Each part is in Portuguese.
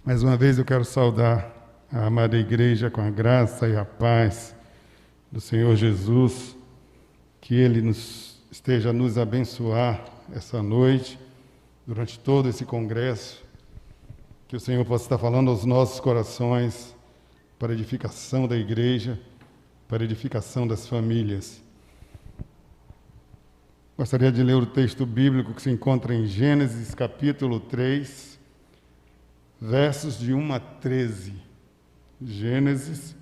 Mais uma vez eu quero saudar a amada igreja com a graça e a paz do Senhor Jesus, que Ele esteja a nos abençoar essa noite, durante todo esse congresso, que o Senhor possa estar falando aos nossos corações para a edificação da igreja, para a edificação das famílias. Gostaria de ler o texto bíblico que se encontra em Gênesis capítulo 3, versos de 1 a 13. Gênesis,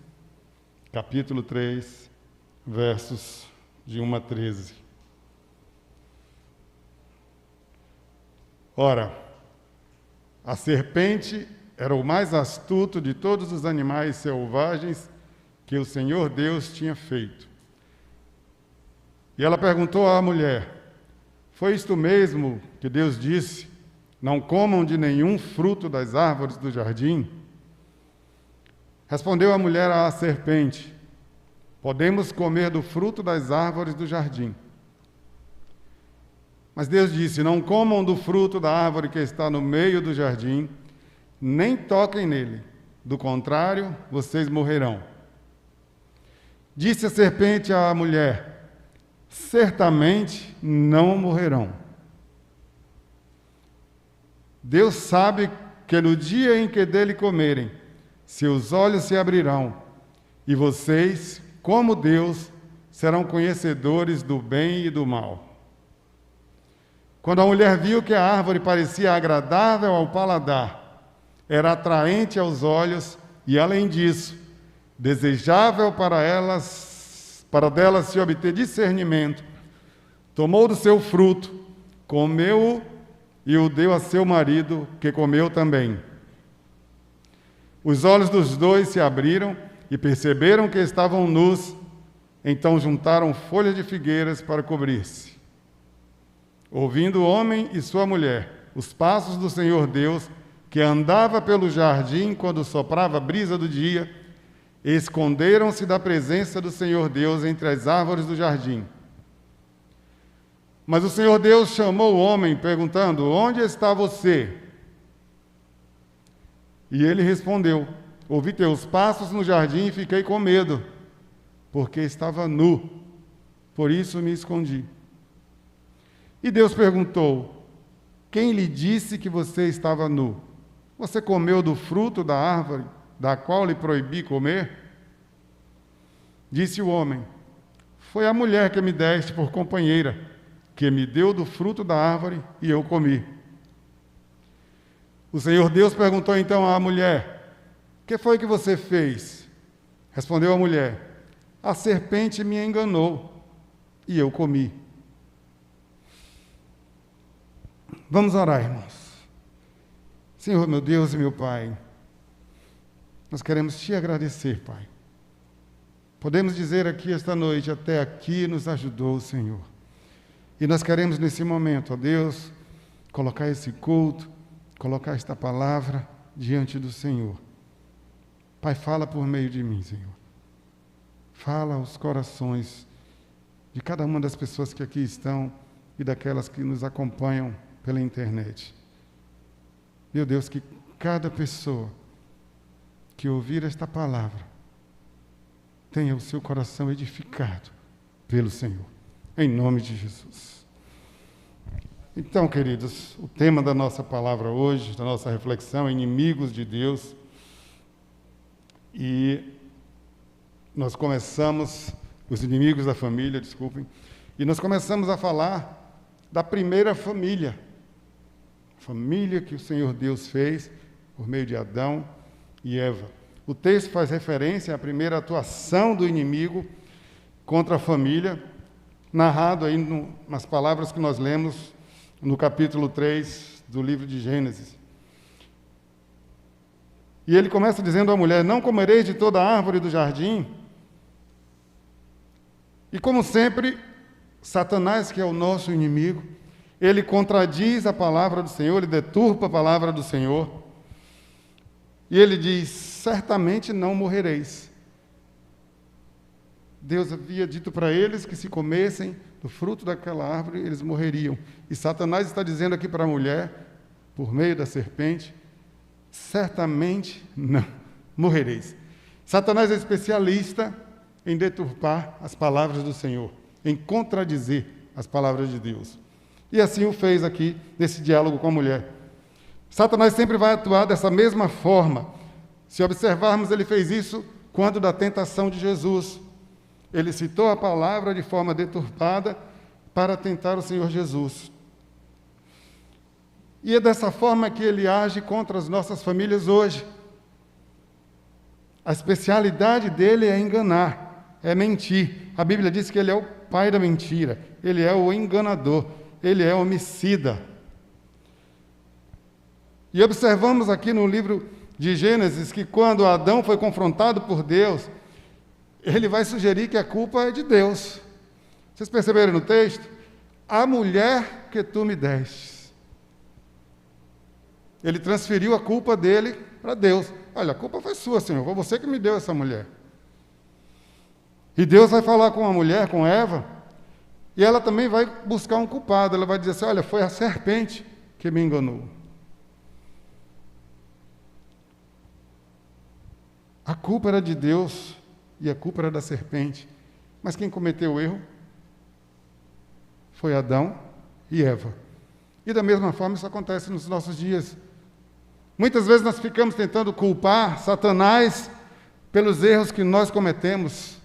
capítulo 3, versos de 1 a 13. Ora, a serpente era o mais astuto de todos os animais selvagens que o Senhor Deus tinha feito. E ela perguntou à mulher: foi isto mesmo que Deus disse? Não comam de nenhum fruto das árvores do jardim? Respondeu a mulher à serpente: podemos comer do fruto das árvores do jardim. Mas Deus disse: não comam do fruto da árvore que está no meio do jardim, nem toquem nele, do contrário, vocês morrerão. Disse a serpente à mulher: certamente não morrerão. Deus sabe que no dia em que dele comerem, seus olhos se abrirão, e vocês, como Deus, serão conhecedores do bem e do mal. Quando a mulher viu que a árvore parecia agradável ao paladar, era atraente aos olhos e, além disso, desejável para dela se obter discernimento, tomou do seu fruto, comeu-o e o deu a seu marido, que comeu também. Os olhos dos dois se abriram e perceberam que estavam nus, então juntaram folhas de figueiras para cobrir-se. Ouvindo o homem e sua mulher os passos do Senhor Deus, que andava pelo jardim quando soprava a brisa do dia, esconderam-se da presença do Senhor Deus entre as árvores do jardim. Mas o Senhor Deus chamou o homem, perguntando: onde está você? E ele respondeu: ouvi teus passos no jardim e fiquei com medo, porque estava nu, por isso me escondi. E Deus perguntou: quem lhe disse que você estava nu? Você comeu do fruto da árvore da qual lhe proibi comer? Disse o homem: foi a mulher que me deste por companheira, que me deu do fruto da árvore e eu comi. O Senhor Deus perguntou então à mulher: que foi que você fez? Respondeu a mulher: a serpente me enganou e eu comi. Vamos orar, irmãos. Senhor, meu Deus e meu Pai, nós queremos te agradecer, Pai. Podemos dizer aqui esta noite: até aqui nos ajudou o Senhor. E nós queremos nesse momento, ó Deus, colocar esse culto, colocar esta palavra diante do Senhor. Pai, fala por meio de mim, Senhor. Fala aos corações de cada uma das pessoas que aqui estão e daquelas que nos acompanham pela internet. Meu Deus, que cada pessoa que ouvir esta palavra tenha o seu coração edificado pelo Senhor. Em nome de Jesus. Então, queridos, o tema da nossa palavra hoje, da nossa reflexão, é inimigos de Deus. E nós começamos, os inimigos da família, desculpem, e nós começamos a falar da primeira família, a família que o Senhor Deus fez por meio de Adão e Eva. O texto faz referência à primeira atuação do inimigo contra a família, narrado aí nas palavras que nós lemos no capítulo 3 do livro de Gênesis. E ele começa dizendo à mulher: não comereis de toda a árvore do jardim. E como sempre, Satanás, que é o nosso inimigo, ele contradiz a palavra do Senhor, ele deturpa a palavra do Senhor. E ele diz: certamente não morrereis. Deus havia dito para eles que se comessem do fruto daquela árvore, eles morreriam. E Satanás está dizendo aqui para a mulher, por meio da serpente, certamente não morrereis. Satanás é especialista em deturpar as palavras do Senhor, em contradizer as palavras de Deus. E assim o fez aqui, nesse diálogo com a mulher. Satanás sempre vai atuar dessa mesma forma. Se observarmos, ele fez isso quando da tentação de Jesus. Ele citou a palavra de forma deturpada para tentar o Senhor Jesus. E é dessa forma que ele age contra as nossas famílias hoje. A especialidade dele é enganar, é mentir. A Bíblia diz que ele é o pai da mentira, ele é o enganador, ele é homicida. E observamos aqui no livro de Gênesis que quando Adão foi confrontado por Deus, ele vai sugerir que a culpa é de Deus. Vocês perceberam no texto? A mulher que tu me deste. Ele transferiu a culpa dele para Deus. Olha, a culpa foi sua, Senhor, foi você que me deu essa mulher. E Deus vai falar com a mulher, com Eva, e ela também vai buscar um culpado. Ela vai dizer assim, olha, foi a serpente que me enganou. A culpa era de Deus e a culpa era da serpente. Mas quem cometeu o erro foi Adão e Eva. E da mesma forma isso acontece nos nossos dias. Muitas vezes nós ficamos tentando culpar Satanás pelos erros que nós cometemos.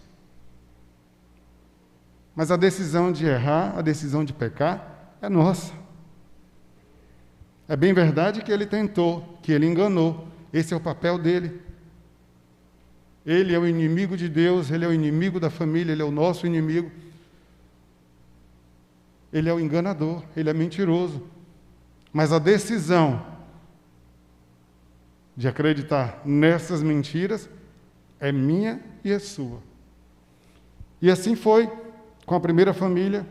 Mas a decisão de errar, a decisão de pecar, é nossa. É bem verdade que ele tentou, que ele enganou. Esse é o papel dele. Ele é o inimigo de Deus, ele é o inimigo da família, ele é o nosso inimigo. Ele é o enganador, ele é mentiroso. Mas a decisão de acreditar nessas mentiras é minha e é sua. E assim foi com a primeira família.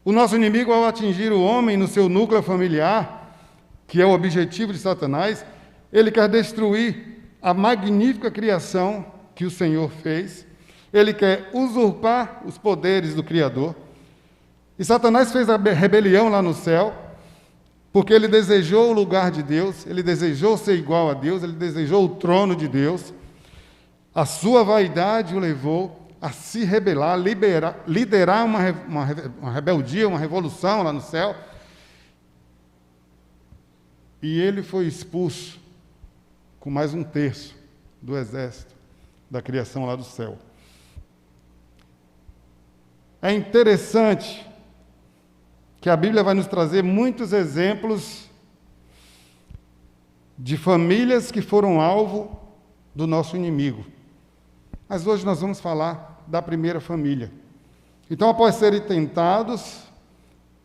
O nosso inimigo, ao atingir o homem no seu núcleo familiar, que é o objetivo de Satanás, ele quer destruir a magnífica criação que o Senhor fez. Ele quer usurpar os poderes do Criador. E Satanás fez a rebelião lá no céu, porque ele desejou o lugar de Deus, ele desejou ser igual a Deus, ele desejou o trono de Deus. A sua vaidade o levou a se rebelar, liderar uma rebeldia, uma revolução lá no céu. E ele foi expulso com mais 1/3 do exército da criação lá do céu. É interessante que a Bíblia vai nos trazer muitos exemplos de famílias que foram alvo do nosso inimigo. Mas hoje nós vamos falar da primeira família. Então, após serem tentados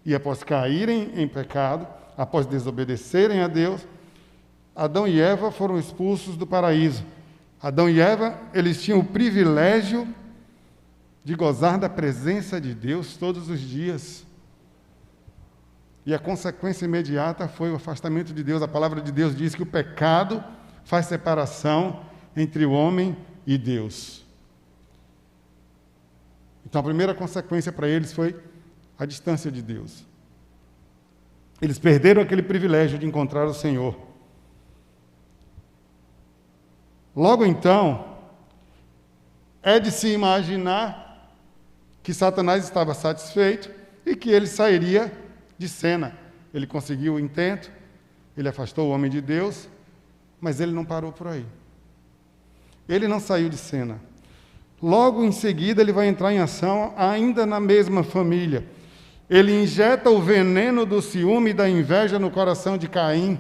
e após caírem em pecado, após desobedecerem a Deus, Adão e Eva foram expulsos do paraíso. Adão e Eva, eles tinham o privilégio de gozar da presença de Deus todos os dias. E a consequência imediata foi o afastamento de Deus. A palavra de Deus diz que o pecado faz separação entre o homem e Deus. Então, a primeira consequência para eles foi a distância de Deus. Eles perderam aquele privilégio de encontrar o Senhor. Logo então, é de se imaginar que Satanás estava satisfeito e que ele sairia de cena. Ele conseguiu o intento, ele afastou o homem de Deus, mas ele não parou por aí. Ele não saiu de cena. Logo em seguida, ele vai entrar em ação ainda na mesma família. Ele injeta o veneno do ciúme e da inveja no coração de Caim.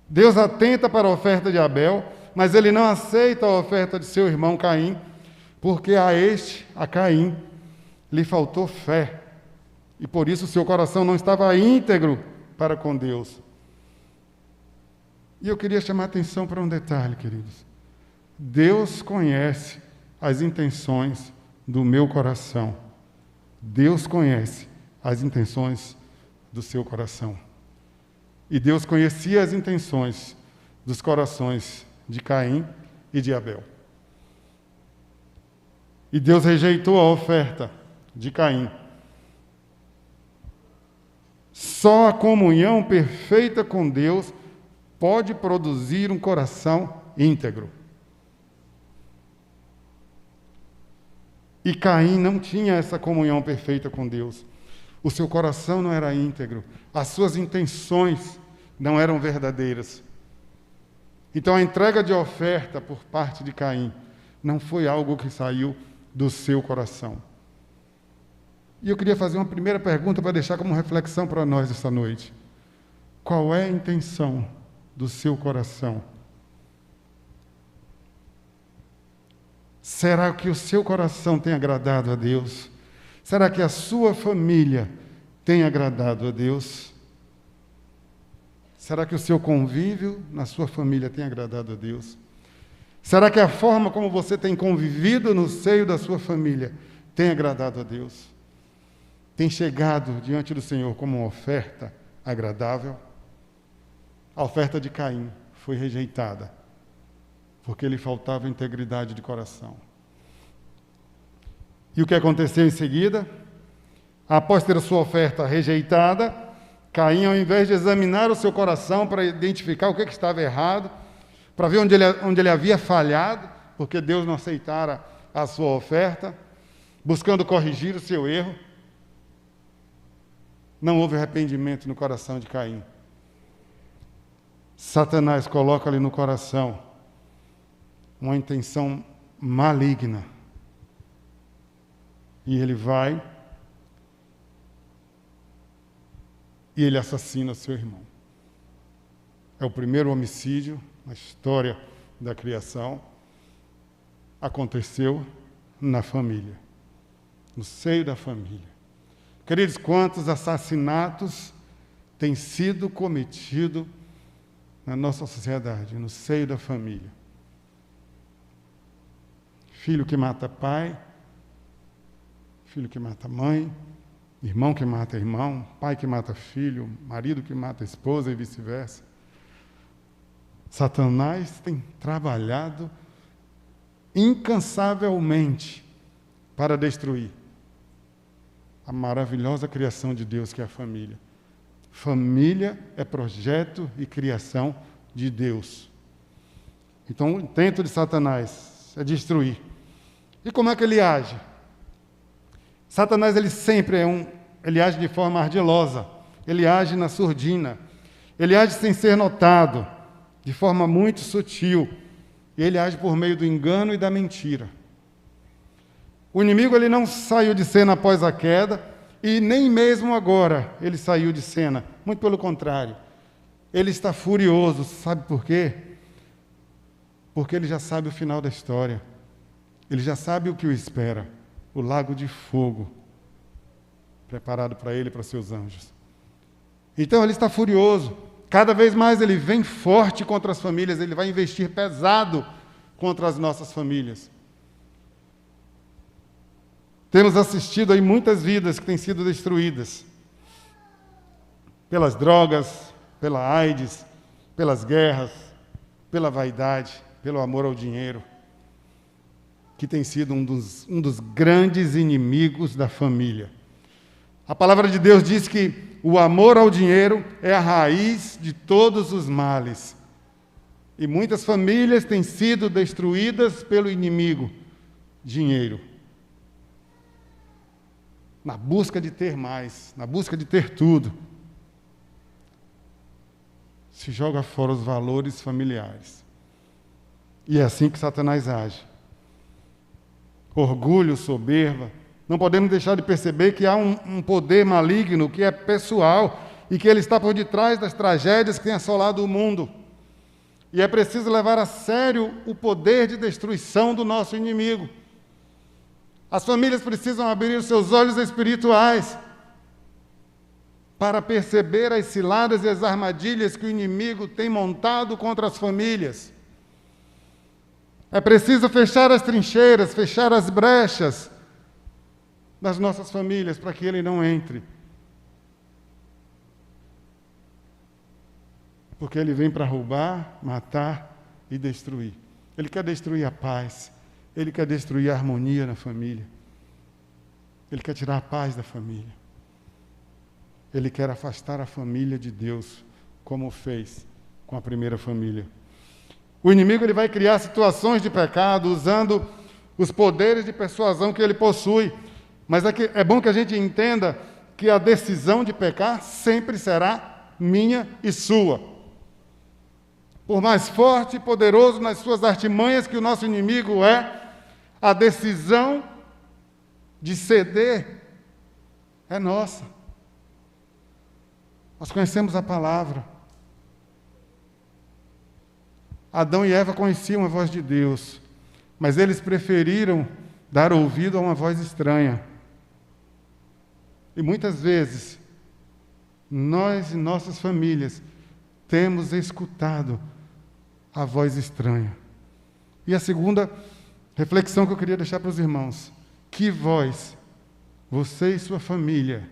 Deus atenta para a oferta de Abel, mas ele não aceita a oferta de seu irmão Caim, porque a Caim, lhe faltou fé. E por isso seu coração não estava íntegro para com Deus. E eu queria chamar a atenção para um detalhe, queridos. Deus conhece as intenções do meu coração. Deus conhece as intenções do seu coração. E Deus conhecia as intenções dos corações de Caim e de Abel. E Deus rejeitou a oferta de Caim. Só a comunhão perfeita com Deus pode produzir um coração íntegro. E Caim não tinha essa comunhão perfeita com Deus. O seu coração não era íntegro. As suas intenções não eram verdadeiras. Então a entrega de oferta por parte de Caim não foi algo que saiu do seu coração. E eu queria fazer uma primeira pergunta para deixar como reflexão para nós esta noite. Qual é a intenção do seu coração? Será que o seu coração tem agradado a Deus? Será que a sua família tem agradado a Deus? Será que o seu convívio na sua família tem agradado a Deus? Será que a forma como você tem convivido no seio da sua família tem agradado a Deus? Tem chegado diante do Senhor como uma oferta agradável? A oferta de Caim foi rejeitada, porque lhe faltava integridade de coração. E o que aconteceu em seguida? Após ter a sua oferta rejeitada, Caim, ao invés de examinar o seu coração para identificar o que estava errado, para ver onde ele havia falhado, porque Deus não aceitara a sua oferta, buscando corrigir o seu erro, não houve arrependimento no coração de Caim. Satanás coloca ali no coração uma intenção maligna. E ele vai e ele assassina seu irmão. É o primeiro homicídio na história da criação. Aconteceu na família, no seio da família. Queridos, quantos assassinatos têm sido cometidos na nossa sociedade, no seio da família? Filho que mata pai, filho que mata mãe, irmão que mata irmão, pai que mata filho, marido que mata esposa e vice-versa. Satanás tem trabalhado incansavelmente para destruir a maravilhosa criação de Deus, que é a família. Família é projeto e criação de Deus. Então, o intento de Satanás é destruir. E como é que ele age? Satanás, ele sempre ele age de forma ardilosa, ele age na surdina, ele age sem ser notado, de forma muito sutil, e ele age por meio do engano e da mentira. O inimigo, ele não saiu de cena após a queda, e nem mesmo agora ele saiu de cena, muito pelo contrário, ele está furioso, sabe por quê? Porque ele já sabe o final da história, ele já sabe o que o espera. O lago de fogo preparado para ele e para seus anjos. Então ele está furioso. Cada vez mais ele vem forte contra as famílias, ele vai investir pesado contra as nossas famílias. Temos assistido aí muitas vidas que têm sido destruídas pelas drogas, pela AIDS, pelas guerras, pela vaidade, pelo amor ao dinheiro, que tem sido um dos grandes inimigos da família. A palavra de Deus diz que o amor ao dinheiro é a raiz de todos os males. E muitas famílias têm sido destruídas pelo inimigo, dinheiro. Na busca de ter mais, na busca de ter tudo, se joga fora os valores familiares. E é assim que Satanás age. Orgulho, soberba. Não podemos deixar de perceber que há um poder maligno que é pessoal e que ele está por detrás das tragédias que têm assolado o mundo. E é preciso levar a sério o poder de destruição do nosso inimigo. As famílias precisam abrir os seus olhos espirituais para perceber as ciladas e as armadilhas que o inimigo tem montado contra as famílias. É preciso fechar as trincheiras, fechar as brechas das nossas famílias para que ele não entre. Porque ele vem para roubar, matar e destruir. Ele quer destruir a paz, ele quer destruir a harmonia na família. Ele quer tirar a paz da família. ele quer afastar a família de Deus, como fez com a primeira família. O inimigo ele vai criar situações de pecado usando os poderes de persuasão que ele possui. Mas é bom que a gente entenda que a decisão de pecar sempre será minha e sua. Por mais forte e poderoso nas suas artimanhas que o nosso inimigo é, a decisão de ceder é nossa. Nós conhecemos a palavra. Adão e Eva conheciam a voz de Deus, mas eles preferiram dar ouvido a uma voz estranha. E muitas vezes, nós e nossas famílias temos escutado a voz estranha. E a segunda reflexão que eu queria deixar para os irmãos: que voz você e sua família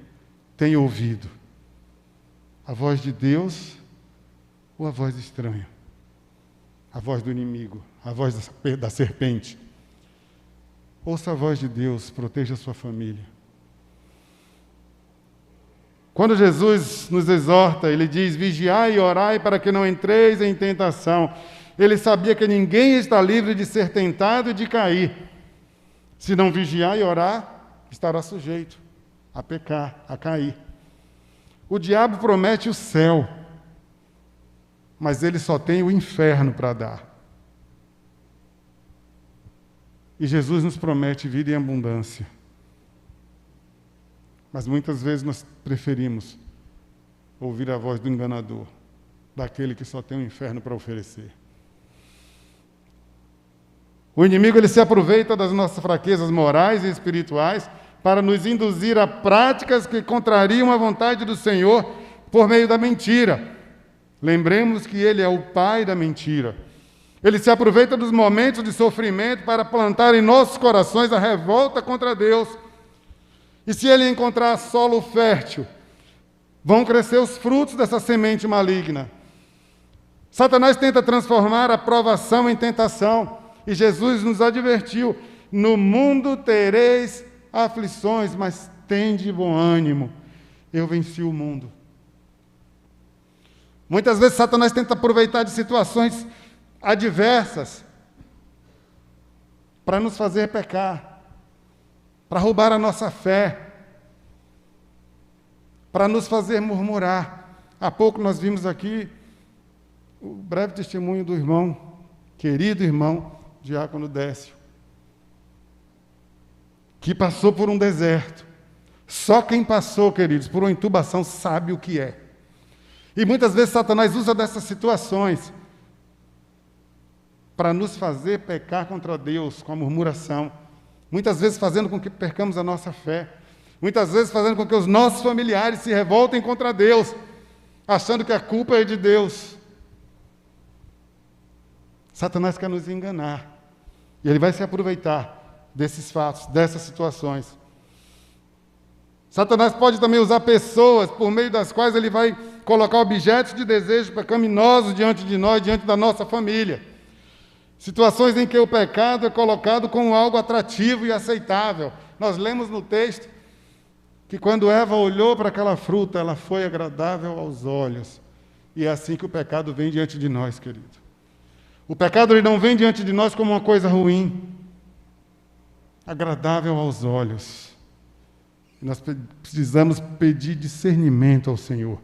têm ouvido? A voz de Deus ou a voz estranha? A voz do inimigo, a voz da serpente? Ouça a voz de Deus, proteja a sua família. Quando Jesus nos exorta, ele diz: vigiai e orai para que não entreis em tentação. Ele sabia que ninguém está livre de ser tentado e de cair. Se não vigiar e orar, estará sujeito a pecar, a cair. O diabo promete o céu, mas ele só tem o inferno para dar. E Jesus nos promete vida em abundância. Mas muitas vezes nós preferimos ouvir a voz do enganador, daquele que só tem o inferno para oferecer. O inimigo ele se aproveita das nossas fraquezas morais e espirituais para nos induzir a práticas que contrariam a vontade do Senhor por meio da mentira. Lembremos que ele é o pai da mentira. Ele se aproveita dos momentos de sofrimento para plantar em nossos corações a revolta contra Deus. E se ele encontrar solo fértil, vão crescer os frutos dessa semente maligna. Satanás tenta transformar a provação em tentação. E Jesus nos advertiu: no mundo tereis aflições, mas tende bom ânimo. Eu venci o mundo. Muitas vezes Satanás tenta aproveitar de situações adversas para nos fazer pecar, para roubar a nossa fé, para nos fazer murmurar. Há pouco nós vimos aqui o breve testemunho do irmão, querido irmão, Diácono Décio, que passou por um deserto. Só quem passou, queridos, por uma intubação sabe o que é. E muitas vezes Satanás usa dessas situações para nos fazer pecar contra Deus com a murmuração. Muitas vezes fazendo com que percamos a nossa fé. Muitas vezes fazendo com que os nossos familiares se revoltem contra Deus, achando que a culpa é de Deus. Satanás quer nos enganar. E ele vai se aproveitar desses fatos, dessas situações. Satanás pode também usar pessoas por meio das quais ele vai colocar objetos de desejo pecaminosos diante de nós, diante da nossa família. Situações em que o pecado é colocado como algo atrativo e aceitável. Nós lemos no texto que quando Eva olhou para aquela fruta, ela foi agradável aos olhos. E é assim que o pecado vem diante de nós, querido. O pecado ele não vem diante de nós como uma coisa ruim, agradável aos olhos. Nós precisamos pedir discernimento ao Senhor.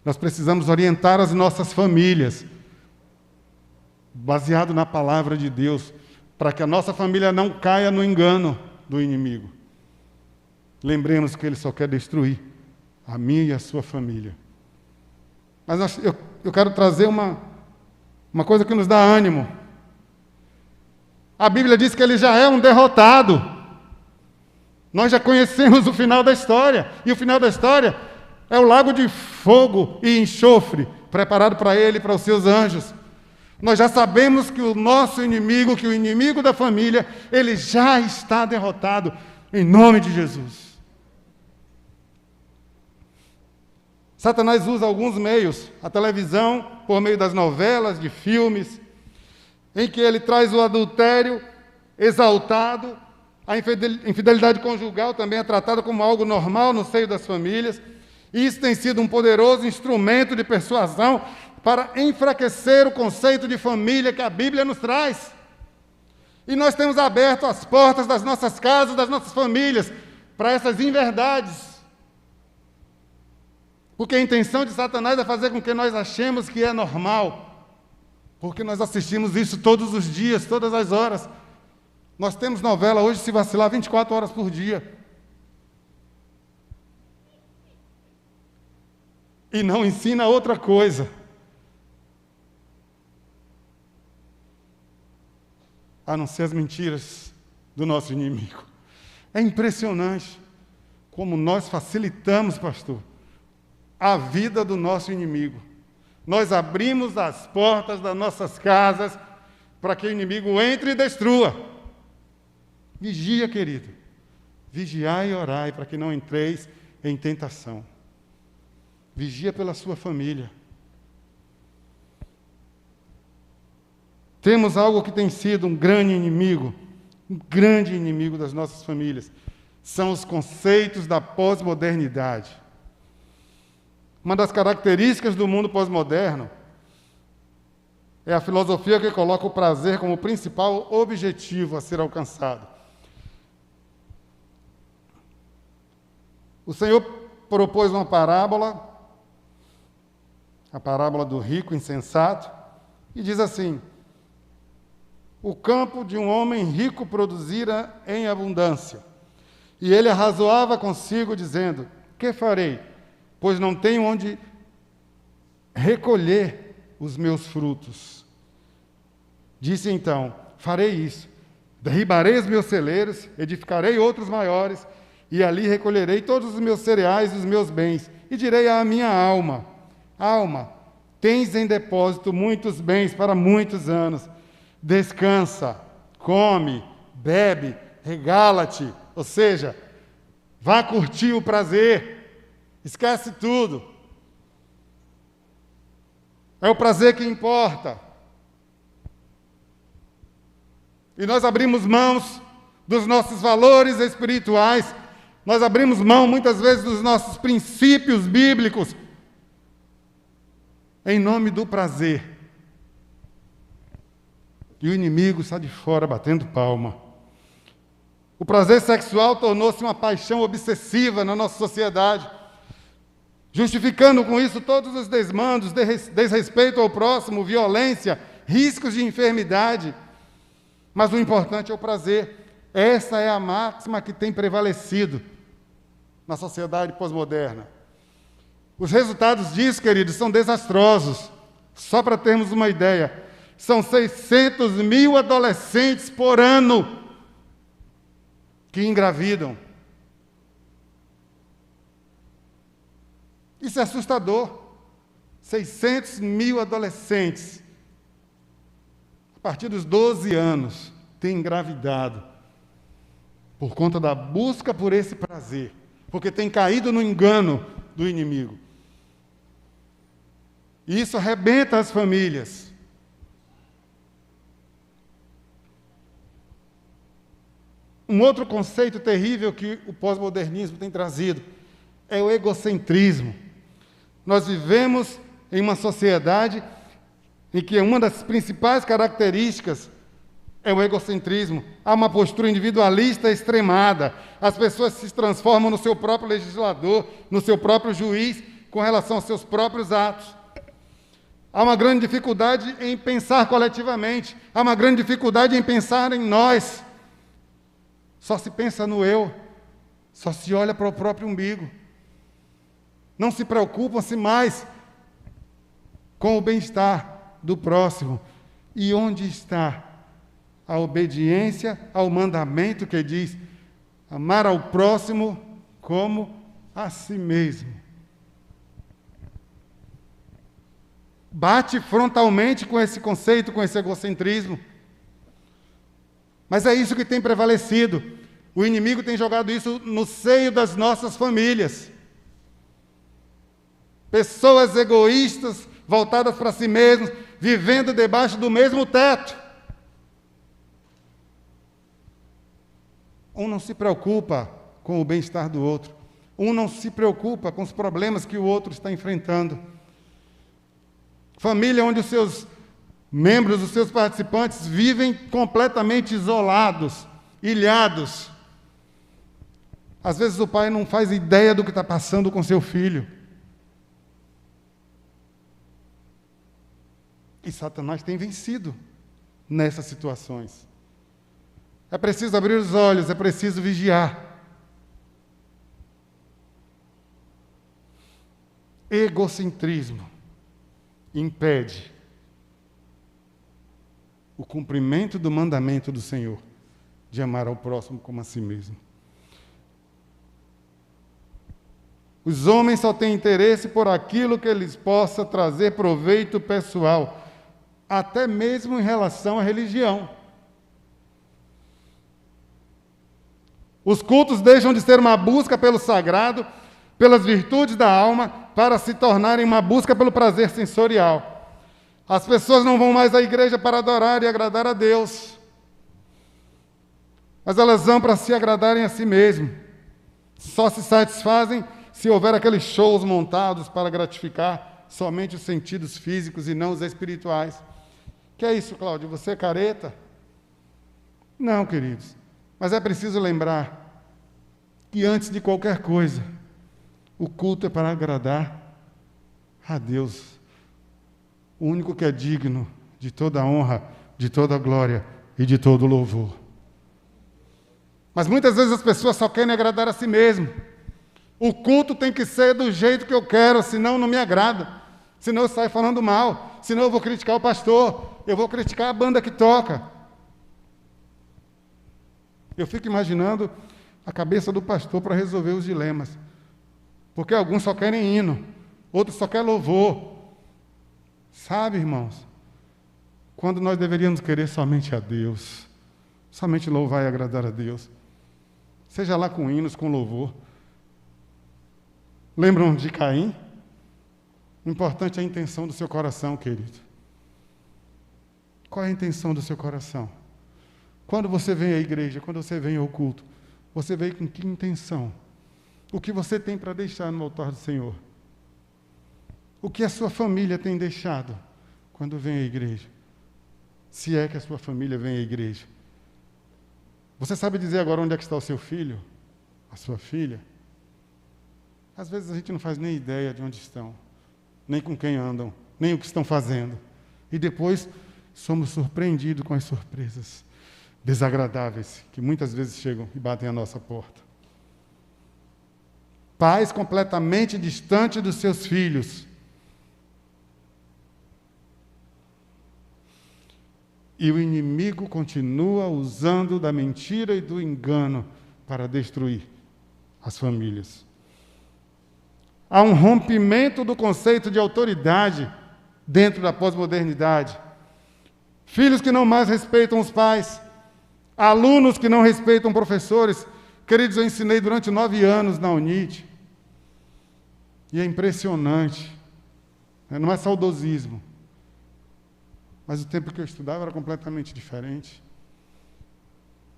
Nós precisamos orientar as nossas famílias, baseado na palavra de Deus, para que a nossa família não caia no engano do inimigo. Lembremos que ele só quer destruir a minha e a sua família. Mas eu quero trazer uma coisa que nos dá ânimo. A Bíblia diz que ele já é um derrotado. Nós já conhecemos o final da história. E o final da história é o lago de fogo e enxofre, preparado para ele e para os seus anjos. Nós já sabemos que o nosso inimigo, que o inimigo da família, ele já está derrotado, em nome de Jesus. Satanás usa alguns meios, a televisão, por meio das novelas, de filmes, em que ele traz o adultério exaltado, a infidelidade conjugal também é tratada como algo normal no seio das famílias, Isso tem sido um poderoso instrumento de persuasão para enfraquecer o conceito de família que a Bíblia nos traz. E nós temos aberto as portas das nossas casas, das nossas famílias, para essas inverdades. Porque a intenção de Satanás é fazer com que nós achemos que é normal. Porque nós assistimos isso todos os dias, todas as horas. Nós temos novela hoje, se vacilar, 24 horas por dia. E não ensina outra coisa. A não ser as mentiras do nosso inimigo. É impressionante como nós facilitamos, pastor, a vida do nosso inimigo. Nós abrimos as portas das nossas casas para que o inimigo entre e destrua. Vigia, querido. Vigiai e orai para que não entreis em tentação. Vigia pela sua família. Temos algo que tem sido um grande inimigo das nossas famílias. São os conceitos da pós-modernidade. Uma das características do mundo pós-moderno é a filosofia que coloca o prazer como principal objetivo a ser alcançado. O Senhor propôs uma parábola, a parábola do rico insensato, e diz assim: o campo de um homem rico produzira em abundância. E ele arrazoava consigo, dizendo: que farei? Pois não tenho onde recolher os meus frutos. Disse então: farei isso. Derribarei os meus celeiros, edificarei outros maiores, e ali recolherei todos os meus cereais e os meus bens. E direi à minha alma: alma, tens em depósito muitos bens para muitos anos. Descansa, come, bebe, regala-te, ou seja, vá curtir o prazer, esquece tudo. É o prazer que importa. E nós abrimos mãos dos nossos valores espirituais, nós abrimos mão muitas vezes dos nossos princípios bíblicos, em nome do prazer. E o inimigo está de fora batendo palma. O prazer sexual tornou-se uma paixão obsessiva na nossa sociedade, justificando com isso todos os desmandos, desrespeito ao próximo, violência, riscos de enfermidade. Mas o importante é o prazer. Essa é a máxima que tem prevalecido na sociedade pós-moderna. Os resultados disso, queridos, são desastrosos. Só para termos uma ideia, são 600 mil adolescentes por ano que engravidam. Isso é assustador. 600 mil adolescentes, a partir dos 12 anos, têm engravidado por conta da busca por esse prazer, porque têm caído no engano do inimigo. E isso arrebenta as famílias. Um outro conceito terrível que o pós-modernismo tem trazido é o egocentrismo. Nós vivemos em uma sociedade em que uma das principais características é o egocentrismo. Há uma postura individualista extremada. As pessoas se transformam no seu próprio legislador, no seu próprio juiz, com relação aos seus próprios atos. Há uma grande dificuldade em pensar coletivamente. Há uma grande dificuldade em pensar em nós. Só se pensa no eu, só se olha para o próprio umbigo. Não se preocupam-se mais com o bem-estar do próximo. E onde está a obediência ao mandamento que diz: amar ao próximo como a si mesmo? Bate frontalmente com esse conceito, com esse egocentrismo. Mas é isso que tem prevalecido. O inimigo tem jogado isso no seio das nossas famílias. Pessoas egoístas, voltadas para si mesmas, vivendo debaixo do mesmo teto. Um não se preocupa com o bem-estar do outro. Um não se preocupa com os problemas que o outro está enfrentando. Família onde os seus membros, os seus participantes vivem completamente isolados, ilhados. Às vezes o pai não faz ideia do que está passando com seu filho. E Satanás tem vencido nessas situações. É preciso abrir os olhos, é preciso vigiar. Egocentrismo impede o cumprimento do mandamento do Senhor de amar ao próximo como a si mesmo. Os homens só têm interesse por aquilo que lhes possa trazer proveito pessoal, até mesmo em relação à religião. Os cultos deixam de ser uma busca pelo sagrado, pelas virtudes da alma, para se tornarem uma busca pelo prazer sensorial. As pessoas não vão mais à igreja para adorar e agradar a Deus, mas elas vão para se agradarem a si mesmas. Só se satisfazem se houver aqueles shows montados para gratificar somente os sentidos físicos e não os espirituais. Que é isso, Cláudio? Você é careta? Não, queridos. Mas é preciso lembrar que antes de qualquer coisa, o culto é para agradar a Deus, o único que é digno de toda a honra, de toda a glória e de todo o louvor. Mas muitas vezes as pessoas só querem agradar a si mesmas. O culto tem que ser do jeito que eu quero, senão não me agrada. Senão eu saio falando mal, senão eu vou criticar o pastor, eu vou criticar a banda que toca. Eu fico imaginando a cabeça do pastor para resolver os dilemas. Porque alguns só querem hino, outros só querem louvor. Sabe, irmãos, quando nós deveríamos querer somente a Deus, somente louvar e agradar a Deus, seja lá com hinos, com louvor. Lembram de Caim? O importante é a intenção do seu coração, querido. Qual é a intenção do seu coração? Quando você vem à igreja, quando você vem ao culto, você vem com que intenção? O que você tem para deixar no altar do Senhor? O que a sua família tem deixado quando vem à igreja? Se é que a sua família vem à igreja. Você sabe dizer agora onde é que está o seu filho? A sua filha? Às vezes a gente não faz nem ideia de onde estão, nem com quem andam, nem o que estão fazendo. E depois somos surpreendidos com as surpresas desagradáveis que muitas vezes chegam e batem à nossa porta. Pais completamente distantes dos seus filhos. E o inimigo continua usando da mentira e do engano para destruir as famílias. Há um rompimento do conceito de autoridade dentro da pós-modernidade. Filhos que não mais respeitam os pais, alunos que não respeitam professores. Queridos, eu ensinei durante 9 anos na UNIT. E é impressionante. Não é saudosismo. Mas o tempo que eu estudava era completamente diferente.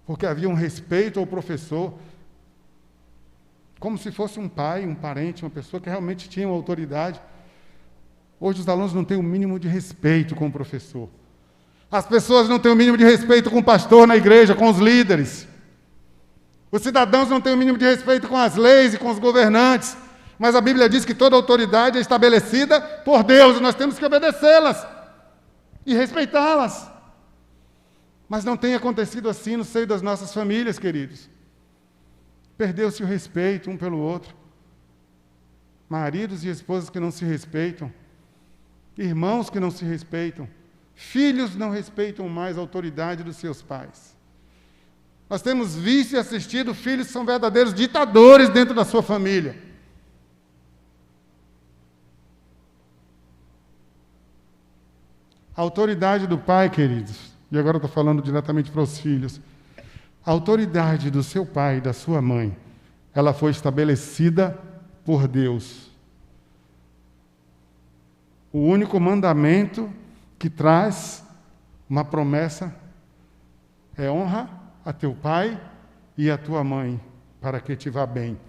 Porque havia um respeito ao professor, como se fosse um pai, um parente, uma pessoa que realmente tinha uma autoridade. Hoje os alunos não têm o mínimo de respeito com o professor. As pessoas não têm o mínimo de respeito com o pastor na igreja, com os líderes. Os cidadãos não têm o mínimo de respeito com as leis e com os governantes. Mas a Bíblia diz que toda autoridade é estabelecida por Deus, e nós temos que obedecê-las e respeitá-las. Mas não tem acontecido assim no seio das nossas famílias, queridos. Perdeu-se o respeito um pelo outro. Maridos e esposas que não se respeitam. Irmãos que não se respeitam. Filhos não respeitam mais a autoridade dos seus pais. Nós temos visto e assistido filhos que são verdadeiros ditadores dentro da sua família. A autoridade do pai, queridos, e agora eu estou falando diretamente para os filhos, a autoridade do seu pai e da sua mãe, ela foi estabelecida por Deus. O único mandamento que traz uma promessa é honra a teu pai e a tua mãe, para que te vá bem.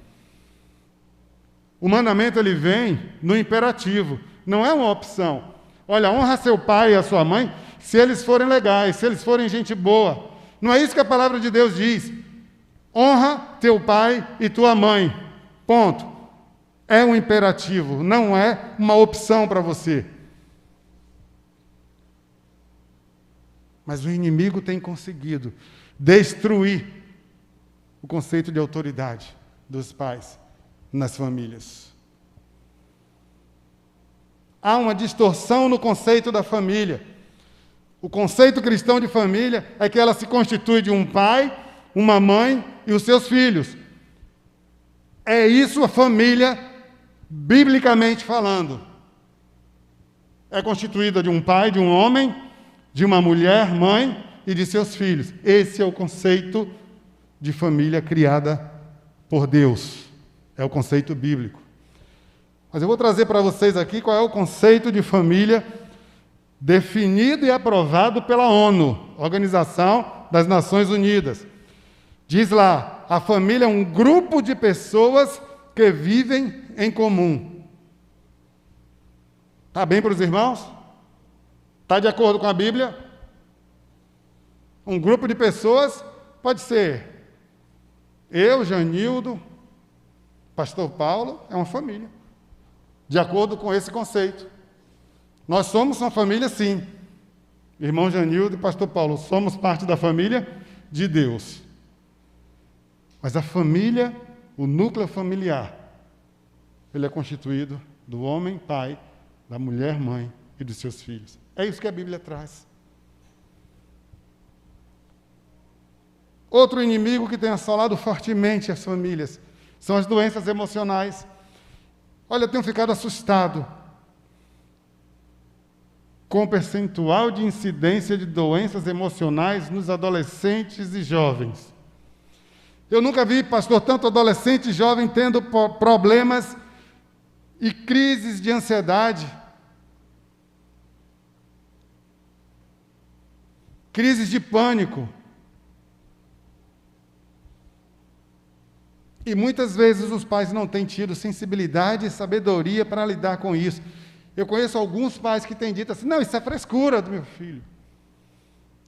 O mandamento ele vem no imperativo, não é uma opção. Olha, honra seu pai e a sua mãe se eles forem legais, se eles forem gente boa. Não é isso que a palavra de Deus diz. Honra teu pai e tua mãe. Ponto. É um imperativo, não é uma opção para você. Mas o inimigo tem conseguido destruir o conceito de autoridade dos pais nas famílias. Há uma distorção no conceito da família. O conceito cristão de família é que ela se constitui de um pai, uma mãe e os seus filhos. É isso a família, biblicamente falando. É constituída de um pai, de um homem, de uma mulher, mãe e de seus filhos. Esse é o conceito de família criada por Deus. É o conceito bíblico. Mas eu vou trazer para vocês aqui qual é o conceito de família definido e aprovado pela ONU, Organização das Nações Unidas. Diz lá, a família é um grupo de pessoas que vivem em comum. Está bem para os irmãos? Está de acordo com a Bíblia? Um grupo de pessoas pode ser eu, Janildo, Pastor Paulo, é uma família. De acordo com esse conceito. Nós somos uma família, sim. Irmão Janildo e Pastor Paulo, somos parte da família de Deus. Mas a família, o núcleo familiar, ele é constituído do homem, pai, da mulher, mãe e dos seus filhos. É isso que a Bíblia traz. Outro inimigo que tem assolado fortemente as famílias são as doenças emocionais. Olha, eu tenho ficado assustado com o percentual de incidência de doenças emocionais nos adolescentes e jovens. Eu nunca vi, pastor, tanto adolescente e jovem tendo problemas e crises de ansiedade, crises de pânico. E muitas vezes os pais não têm tido sensibilidade e sabedoria para lidar com isso. Eu conheço alguns pais que têm dito assim, não, isso é frescura do meu filho.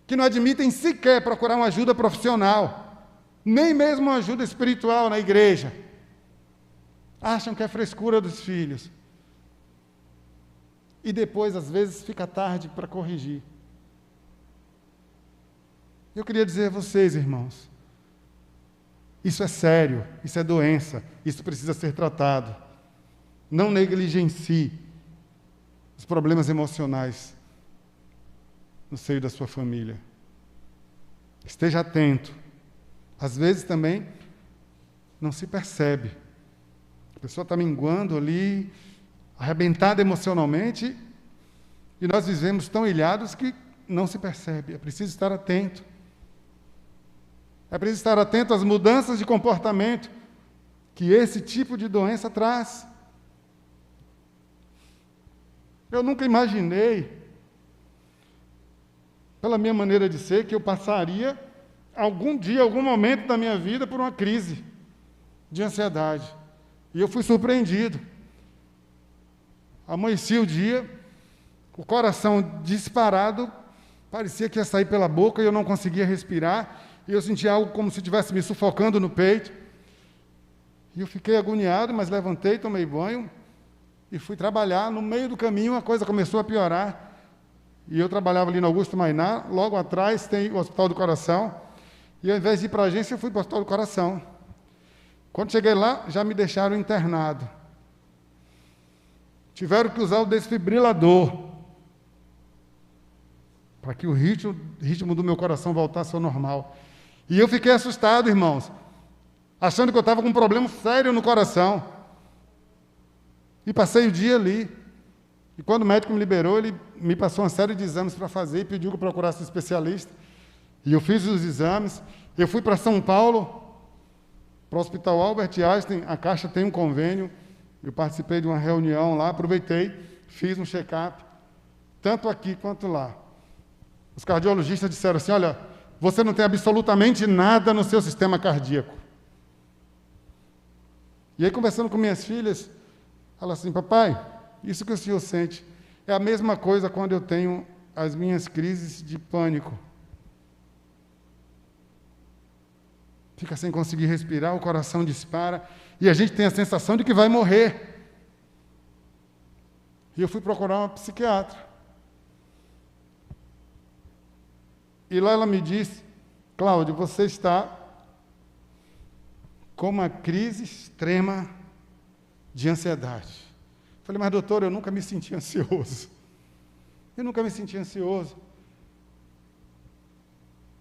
Que não admitem sequer procurar uma ajuda profissional, nem mesmo uma ajuda espiritual na igreja. Acham que é frescura dos filhos. E depois, às vezes, fica tarde para corrigir. Eu queria dizer a vocês, irmãos, isso é sério, isso é doença, isso precisa ser tratado. Não negligencie os problemas emocionais no seio da sua família. Esteja atento. Às vezes também não se percebe. A pessoa está minguando ali, arrebentada emocionalmente, e nós vivemos tão ilhados que não se percebe. É preciso estar atento. É preciso estar atento às mudanças de comportamento que esse tipo de doença traz. Eu nunca imaginei, pela minha maneira de ser, que eu passaria algum dia, algum momento da minha vida por uma crise de ansiedade. E eu fui surpreendido. Amanheci o dia, o coração disparado, parecia que ia sair pela boca e eu não conseguia respirar. E eu sentia algo como se estivesse me sufocando no peito. E eu fiquei agoniado, mas levantei, tomei banho e fui trabalhar. No meio do caminho a coisa começou a piorar. E eu trabalhava ali no Augusto Mainá, logo atrás tem o Hospital do Coração. E ao invés de ir para a agência, eu fui para o Hospital do Coração. Quando cheguei lá, já me deixaram internado. Tiveram que usar o desfibrilador para que o ritmo do meu coração voltasse ao normal. E eu fiquei assustado, irmãos, achando que eu estava com um problema sério no coração. E passei o dia ali. E quando o médico me liberou, ele me passou uma série de exames para fazer e pediu que eu procurasse um especialista. E eu fiz os exames. Eu fui para São Paulo, para o Hospital Albert Einstein. A Caixa tem um convênio. Eu participei de uma reunião lá, aproveitei, fiz um check-up, tanto aqui quanto lá. Os cardiologistas disseram assim, olha, você não tem absolutamente nada no seu sistema cardíaco. E aí, conversando com minhas filhas, Fala assim, papai, isso que o senhor sente é a mesma coisa quando eu tenho as minhas crises de pânico. Fica sem conseguir respirar, o coração dispara, e a gente tem a sensação de que vai morrer. E eu fui procurar uma psiquiatra. E lá ela me disse, Cláudio, você está com uma crise extrema de ansiedade. Eu falei, mas doutor, eu nunca me senti ansioso. Eu nunca me senti ansioso.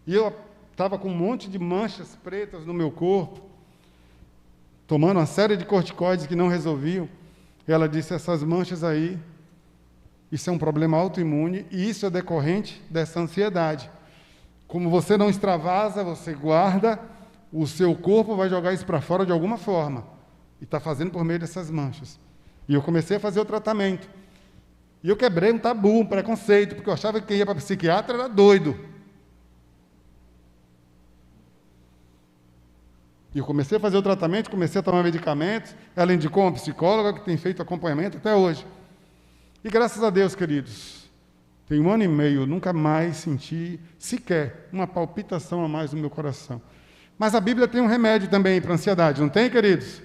E eu estava com um monte de manchas pretas no meu corpo, tomando uma série de corticoides que não resolviam. E ela disse, essas manchas aí, isso é um problema autoimune e isso é decorrente dessa ansiedade. Como você não extravasa, você guarda, o seu corpo vai jogar isso para fora de alguma forma. E está fazendo por meio dessas manchas. E eu comecei a fazer o tratamento. E eu quebrei um tabu, um preconceito, porque eu achava que quem ia para psiquiatra era doido. E eu comecei a fazer o tratamento, comecei a tomar medicamentos. Ela indicou uma psicóloga que tem feito acompanhamento até hoje. E graças a Deus, queridos, tem 1 ano e meio, eu nunca mais senti sequer uma palpitação a mais no meu coração. Mas a Bíblia tem um remédio também para a ansiedade, não tem, queridos?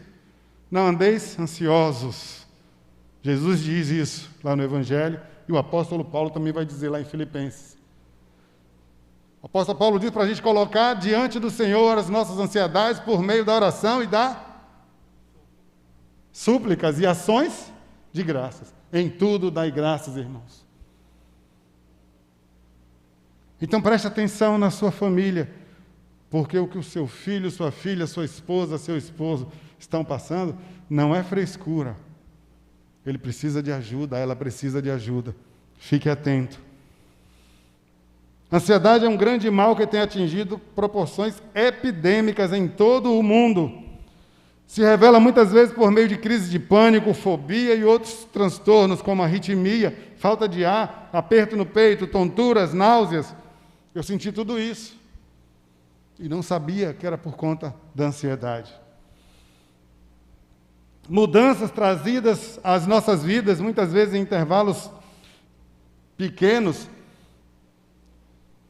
Não andeis ansiosos. Jesus diz isso lá no Evangelho, e o apóstolo Paulo também vai dizer lá em Filipenses. O apóstolo Paulo diz para a gente colocar diante do Senhor as nossas ansiedades por meio da oração e da súplicas e ações de graças. Em tudo dai graças, irmãos. Então preste atenção na sua família, porque o que o seu filho, sua filha, sua esposa, seu esposo estão passando não é frescura. Ele precisa de ajuda, ela precisa de ajuda. Fique atento. A ansiedade é um grande mal que tem atingido proporções epidêmicas em todo o mundo. Se revela muitas vezes por meio de crises de pânico, fobia e outros transtornos, como arritmia, falta de ar, aperto no peito, tonturas, náuseas. Eu senti tudo isso e não sabia que era por conta da ansiedade. Mudanças trazidas às nossas vidas, muitas vezes em intervalos pequenos,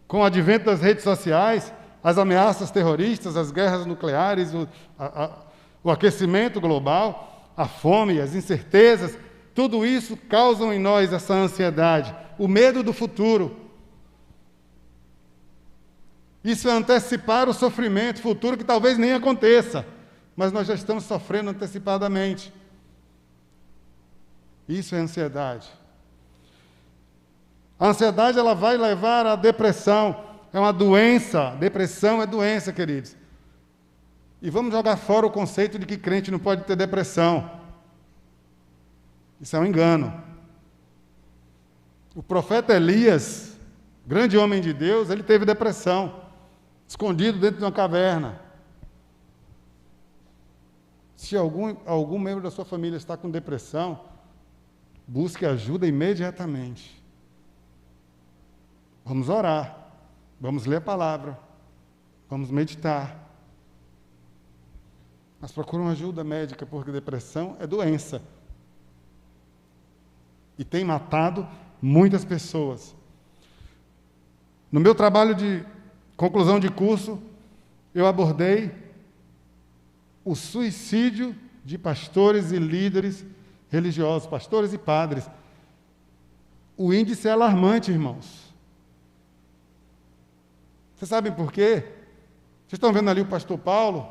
com o advento das redes sociais, as ameaças terroristas, as guerras nucleares, o aquecimento global, a fome, as incertezas, tudo isso causam em nós essa ansiedade, o medo do futuro. Isso é antecipar o sofrimento futuro que talvez nem aconteça, mas nós já estamos sofrendo antecipadamente. Isso é ansiedade. A ansiedade ela vai levar à depressão. É uma doença. Depressão é doença, queridos. E vamos jogar fora o conceito de que crente não pode ter depressão. Isso é um engano. O profeta Elias, grande homem de Deus, ele teve depressão, escondido dentro de uma caverna. Se algum membro da sua família está com depressão, busque ajuda imediatamente. Vamos orar, vamos ler a palavra, vamos meditar. Mas procure uma ajuda médica, porque depressão é doença. E tem matado muitas pessoas. No meu trabalho de conclusão de curso, eu abordei o suicídio de pastores e líderes religiosos, pastores e padres. O índice é alarmante, irmãos. Vocês sabem por quê? Vocês estão vendo ali o pastor Paulo,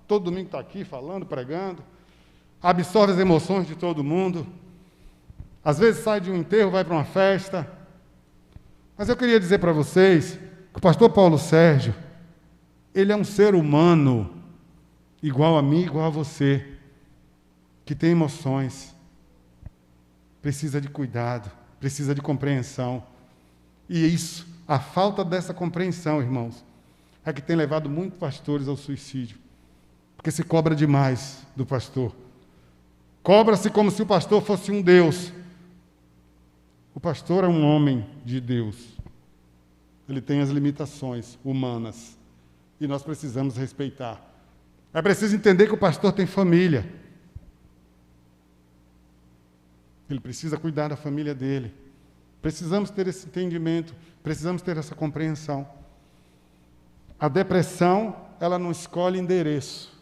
todo domingo está aqui falando, pregando, absorve as emoções de todo mundo, às vezes sai de um enterro, vai para uma festa. Mas eu queria dizer para vocês que o pastor Paulo Sérgio, ele é um ser humano, igual a mim, igual a você, que tem emoções, precisa de cuidado, precisa de compreensão. E isso, a falta dessa compreensão, irmãos, é que tem levado muitos pastores ao suicídio. Porque se cobra demais do pastor. Cobra-se como se o pastor fosse um Deus. O pastor é um homem de Deus. Ele tem as limitações humanas. E nós precisamos respeitar. É preciso entender que o pastor tem família. Ele precisa cuidar da família dele. Precisamos ter esse entendimento, precisamos ter essa compreensão. A depressão, ela não escolhe endereço.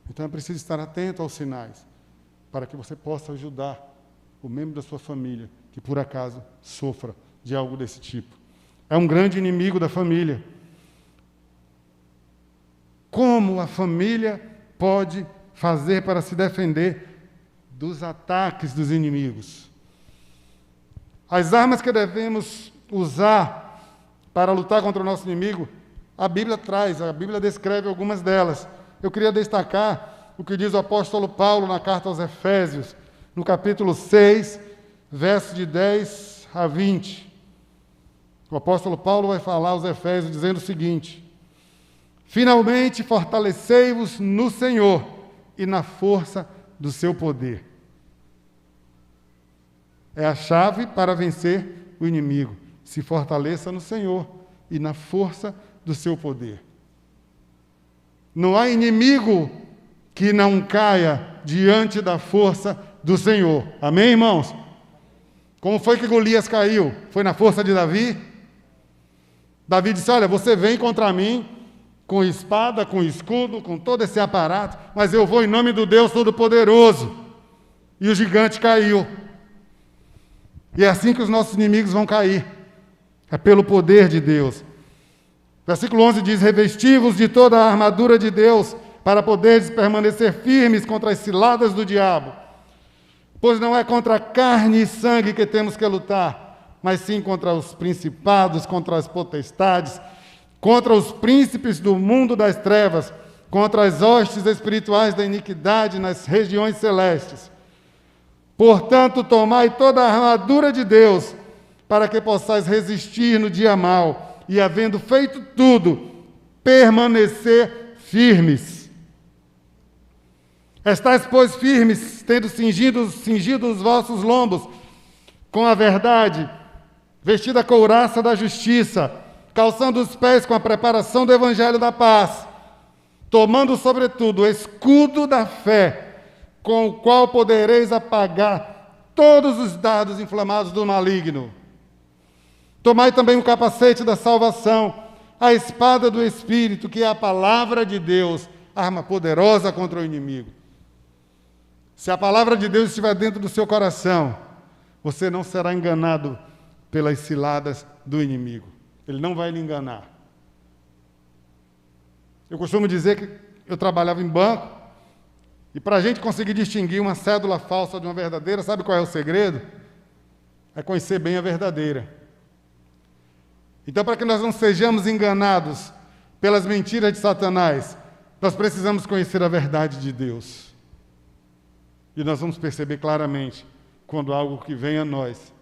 Então é preciso estar atento aos sinais, para que você possa ajudar o membro da sua família que por acaso sofra de algo desse tipo. É um grande inimigo da família. Como a família pode fazer para se defender dos ataques dos inimigos? As armas que devemos usar para lutar contra o nosso inimigo, a Bíblia traz, a Bíblia descreve algumas delas. Eu queria destacar o que diz o apóstolo Paulo na carta aos Efésios, no capítulo 6, versos de 10 a 20. O apóstolo Paulo vai falar aos Efésios dizendo o seguinte: finalmente fortalecei-vos no Senhor e na força do seu poder. É a chave para vencer o inimigo. Se fortaleça no Senhor e na força do seu poder. Não há inimigo que não caia diante da força do Senhor. Amém, irmãos? Como foi que Golias caiu? Foi na força de Davi? Davi disse: olha, você vem contra mim com espada, com escudo, com todo esse aparato, mas eu vou em nome do Deus Todo-Poderoso. E o gigante caiu. E é assim que os nossos inimigos vão cair. É pelo poder de Deus. Versículo 11 diz: revesti-vos de toda a armadura de Deus, para poderes permanecer firmes contra as ciladas do diabo. Pois não é contra carne e sangue que temos que lutar, mas sim contra os principados, contra as potestades, contra os príncipes do mundo das trevas, contra as hostes espirituais da iniquidade nas regiões celestes. Portanto, tomai toda a armadura de Deus, para que possais resistir no dia mau, e havendo feito tudo, permanecer firmes. Estais, pois, firmes, tendo cingido os vossos lombos com a verdade, vestida a couraça da justiça, calçando os pés com a preparação do evangelho da paz, tomando, sobretudo, o escudo da fé, com o qual podereis apagar todos os dardos inflamados do maligno. Tomai também o capacete da salvação, a espada do Espírito, que é a palavra de Deus, arma poderosa contra o inimigo. Se a palavra de Deus estiver dentro do seu coração, você não será enganado pelas ciladas do inimigo. Ele não vai lhe enganar. Eu costumo dizer que eu trabalhava em banco, e para a gente conseguir distinguir uma cédula falsa de uma verdadeira, sabe qual é o segredo? É conhecer bem a verdadeira. Então, para que nós não sejamos enganados pelas mentiras de Satanás, nós precisamos conhecer a verdade de Deus. E nós vamos perceber claramente quando algo que vem a nós,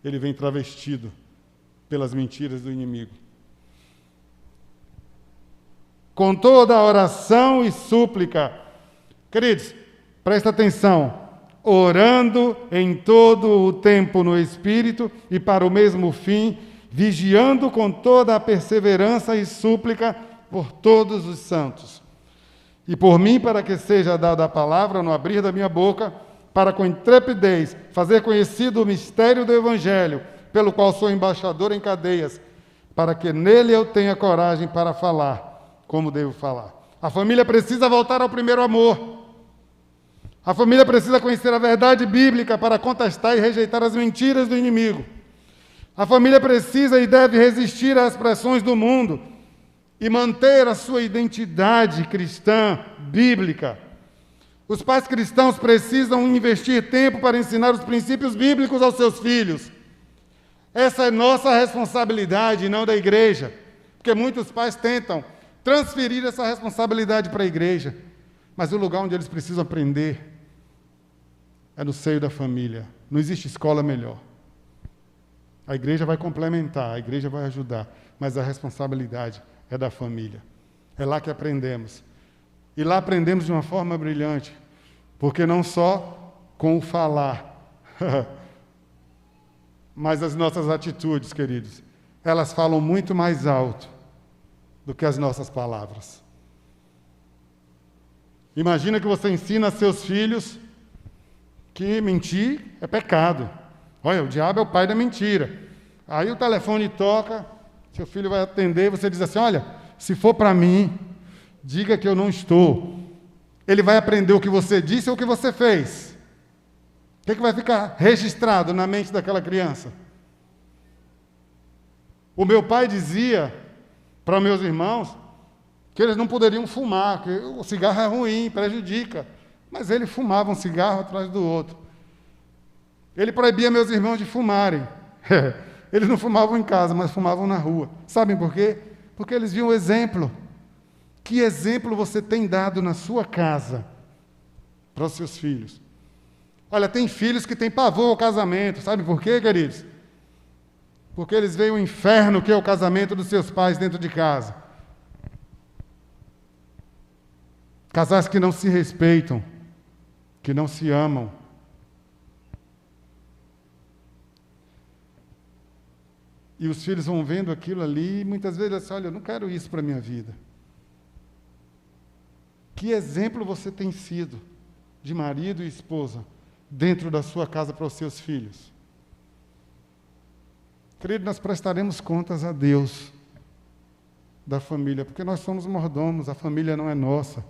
ele vem travestido pelas mentiras do inimigo. Com toda a oração e súplica, queridos, presta atenção, orando em todo o tempo no Espírito e para o mesmo fim, vigiando com toda a perseverança e súplica por todos os santos. E por mim, para que seja dada a palavra no abrir da minha boca, para com intrepidez fazer conhecido o mistério do Evangelho, pelo qual sou embaixador em cadeias, para que nele eu tenha coragem para falar como devo falar. A família precisa voltar ao primeiro amor. A família precisa conhecer a verdade bíblica para contestar e rejeitar as mentiras do inimigo. A família precisa e deve resistir às pressões do mundo e manter a sua identidade cristã, bíblica. Os pais cristãos precisam investir tempo para ensinar os princípios bíblicos aos seus filhos. Essa é nossa responsabilidade, não da igreja, porque muitos pais tentam transferir essa responsabilidade para a igreja, mas o lugar onde eles precisam aprender é no seio da família. Não existe escola melhor. A igreja vai complementar, a igreja vai ajudar, mas a responsabilidade é da família. É lá que aprendemos. E lá aprendemos de uma forma brilhante, porque não só com o falar, mas as nossas atitudes, queridos, elas falam muito mais alto do que as nossas palavras. Imagina que você ensina a seus filhos que mentir é pecado. Olha, o diabo é o pai da mentira. Aí o telefone toca, seu filho vai atender, você diz assim, olha, se for para mim, diga que eu não estou. Ele vai aprender o que você disse ou o que você fez. O que vai ficar registrado na mente daquela criança? O meu pai dizia para meus irmãos que eles não poderiam fumar, que o cigarro é ruim, prejudica. Mas ele fumava um cigarro atrás do outro. Ele proibia meus irmãos de fumarem. Eles não fumavam em casa, mas fumavam na rua. Sabem por quê? Porque eles viam o exemplo. Que exemplo você tem dado na sua casa para os seus filhos? Olha, tem filhos que têm pavor ao casamento. Sabe por quê, queridos? Porque eles veem o inferno que é o casamento dos seus pais dentro de casa. Casais que não se respeitam, que não se amam. E os filhos vão vendo aquilo ali e muitas vezes assim, olha, eu não quero isso para a minha vida. Que exemplo você tem sido de marido e esposa dentro da sua casa para os seus filhos? Querido, nós prestaremos contas a Deus da família, porque nós somos mordomos, a família não é nossa.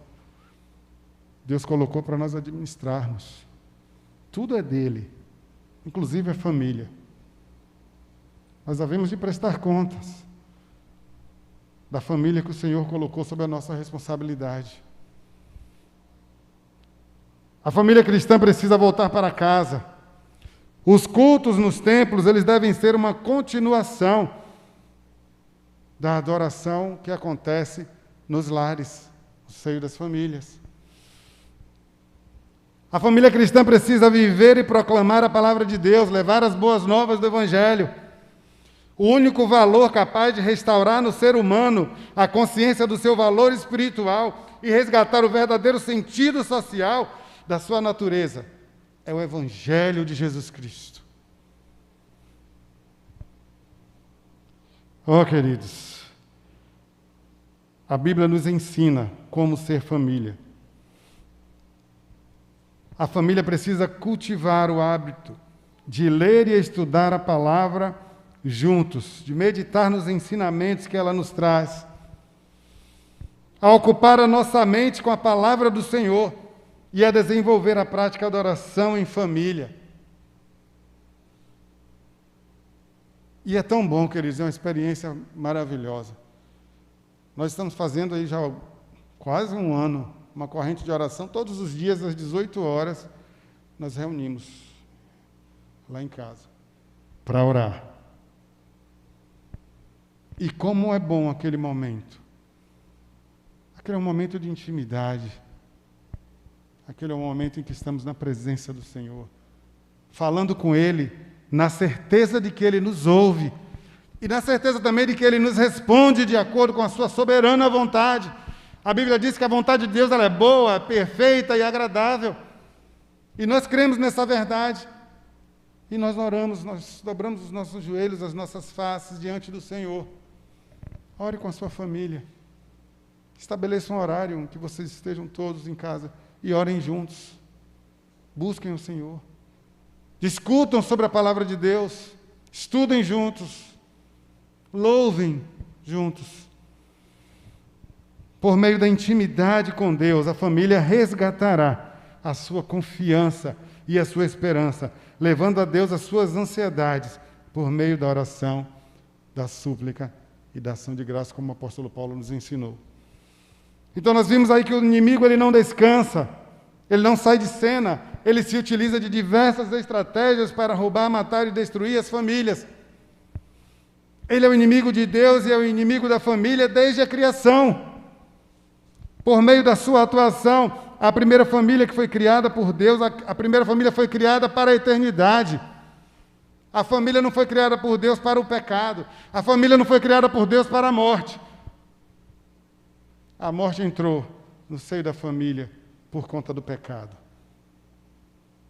Deus colocou para nós administrarmos. Tudo é dele, inclusive a família. Nós havemos de prestar contas da família que o Senhor colocou sob a nossa responsabilidade. A família cristã precisa voltar para casa. Os cultos nos templos, eles devem ser uma continuação da adoração que acontece nos lares, no seio das famílias. A família cristã precisa viver e proclamar a palavra de Deus, levar as boas novas do Evangelho. O único valor capaz de restaurar no ser humano a consciência do seu valor espiritual e resgatar o verdadeiro sentido social da sua natureza é o Evangelho de Jesus Cristo. Oh, queridos, a Bíblia nos ensina como ser família. A família precisa cultivar o hábito de ler e estudar a palavra juntos, de meditar nos ensinamentos que ela nos traz, a ocupar a nossa mente com a palavra do Senhor e a desenvolver a prática da oração em família. E é tão bom, queridos, é uma experiência maravilhosa. Nós estamos fazendo aí já quase um ano uma corrente de oração, todos os dias às 18 horas, nós reunimos lá em casa para orar. E como é bom aquele momento. Aquele é um momento de intimidade. Aquele é um momento em que estamos na presença do Senhor, falando com Ele, na certeza de que Ele nos ouve, e na certeza também de que Ele nos responde de acordo com a sua soberana vontade. A Bíblia diz que a vontade de Deus ela é boa, perfeita e agradável. E nós cremos nessa verdade. E nós oramos, nós dobramos os nossos joelhos, as nossas faces diante do Senhor. Ore com a sua família. Estabeleça um horário em que vocês estejam todos em casa e orem juntos. Busquem o Senhor. Discutam sobre a palavra de Deus. Estudem juntos. Louvem juntos. Por meio da intimidade com Deus, a família resgatará a sua confiança e a sua esperança, levando a Deus as suas ansiedades, por meio da oração, da súplica e da ação de graça, como o apóstolo Paulo nos ensinou. Então nós vimos aí que o inimigo ele não descansa, ele não sai de cena, ele se utiliza de diversas estratégias para roubar, matar e destruir as famílias. Ele é o inimigo de Deus e é o inimigo da família desde a criação. Por meio da sua atuação, a primeira família que foi criada por Deus, a primeira família foi criada para a eternidade. A família não foi criada por Deus para o pecado. A família não foi criada por Deus para a morte. A morte entrou no seio da família por conta do pecado.